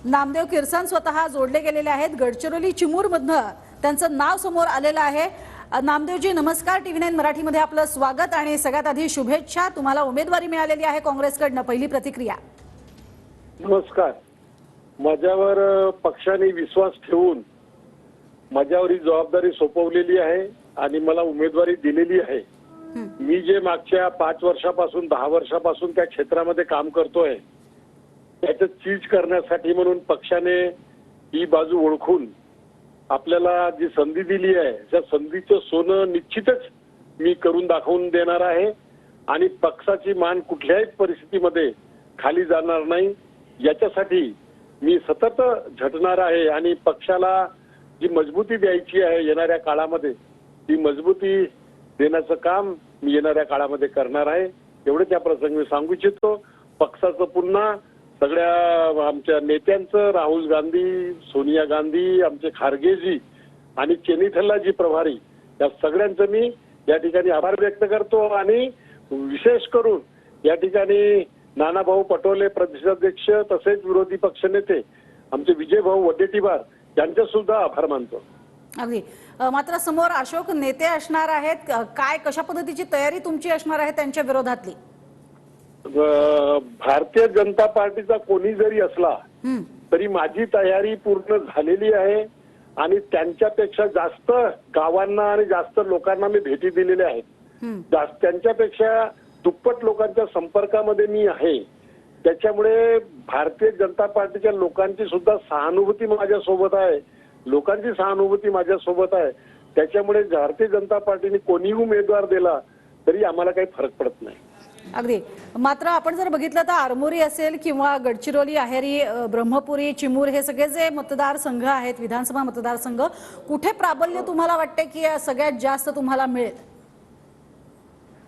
नामदेव किरसन स्वतः जोडले गेलेले आहेत। गडचिरोली चिमूरमधनं त्यांचं नाव समोर आलेलं आहे। नामदेवजी नमस्कार, TV9 मराठीमध्ये आपलं स्वागत आणि सगळ्यात आधी शुभेच्छा। तुम्हाला उमेदवारी मिळालेली आहे काँग्रेसकडनं, पहिली प्रतिक्रिया। नमस्कार। माझ्यावर पक्षाने विश्वास ठेवून माझ्यावर ही जबाबदारी सोपवलेली आहे आणि मला उमेदवारी दिलेली आहे। मी जे मागच्या 5 वर्षापासून 10 वर्षापासून त्या क्षेत्रामध्ये काम करतोय त्याचं चीज करण्यासाठी म्हणून पक्षाने ही बाजू ओळखून आपल्याला जी संधी दिली आहे त्या संधीचं सोनं निश्चितच मी करून दाखवून देणार आहे आणि पक्षाची मान कुठल्याही परिस्थितीमध्ये खाली जाणार नाही याच्यासाठी मी सतत झटणार आहे आणि पक्षाला जी मजबूती द्यायची आहे येणाऱ्या काळामध्ये ती मजबूती देण्याचं काम मी येणाऱ्या काळामध्ये करणार आहे। एवढे त्या प्रसंगी सांगू इच्छितो। पक्षाचं पुन्हा सगळ्या आमच्या नेत्यांचं, राहुल गांधी, सोनिया गांधी, आमचे खारगेजी आणि चेनिथलला प्रभारी या सगळ्यांचं मी या ठिकाणी आभार व्यक्त करतो आणि विशेष करून या ठिकाणी नानाभाऊ पटोले प्रदेशाध्यक्ष तसेच विरोधी पक्षनेते आमचे विजयभाऊ वडेट्टीवार यांचे सुद्धा आभार मानतो। अगदी। मात्र समोर अशोक नेते असणार आहेत, काय कशा पद्धतीची तयारी तुमची असणार आहे त्यांच्या विरोधातली? भारतीय जनता पार्टीचा कोणी जरी असला तरी माझी तयारी पूर्ण झालेली आहे आणि त्यांच्यापेक्षा जास्त गावांना आणि जास्त लोकांना मी भेटी दिलेल्या आहेत। त्यांच्यापेक्षा दुप्पट लोकांच्या संपर्कामध्ये मी आहे। त्याच्यामुळे भारतीय जनता पार्टीच्या लोकांची सुद्धा सहानुभूती माझ्या सोबत आहे, लोकांची सहानुभूती माझ्या सोबत आहे। त्याच्यामुळे भारतीय जनता पार्टीने कोणीही उमेदवार दिला तरी आम्हाला काही फरक पडत नाही। अगदी। मात्र आपण जर बघितलं तर आरमोरी असेल किंवा गडचिरोली, आहेरी, ब्रह्मपुरी, चिमूर हे सगळे जे मतदारसंघ आहेत, विधानसभा मतदारसंघ, कुठे प्राबल्य तुम्हाला वाटते की सगळ्यात जास्त तुम्हाला मिळेल?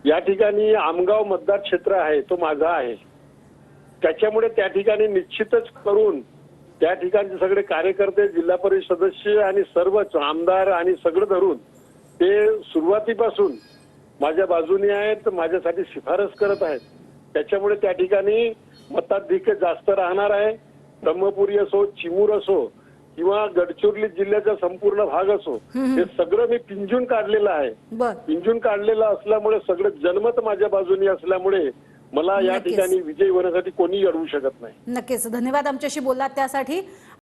या ठिकाणी आमगाव मतदार क्षेत्र आहे, तो माझा आहे। त्याच्यामुळे त्या ठिकाणी निश्चितच करून त्या ठिकाणचे सगळे कार्यकर्ते, जिल्हा परिषद सदस्य आणि सर्वच आमदार आणि सगळं धरून ते सुरुवातीपासून माझ्या बाजूने आहेत, माझ्यासाठी शिफारस करत आहेत। त्याच्यामुळे त्या ठिकाणी मताधिक्य जास्त राहणार आहे। ब्रह्मपुरी असो, चिमूर असो किंवा गडचिरोली जिल्ह्याचा संपूर्ण भाग असो, हे सगळं मी पिंजून काढलेलं आहे। पिंजून काढलेलं असल्यामुळे सगळं जनमत माझ्या बाजूने असल्यामुळे मला या ठिकाणी विजयी होण्यासाठी कोणी अडवू शकत नाही। नक्कीच। धन्यवाद आमच्याशी बोललात त्यासाठी।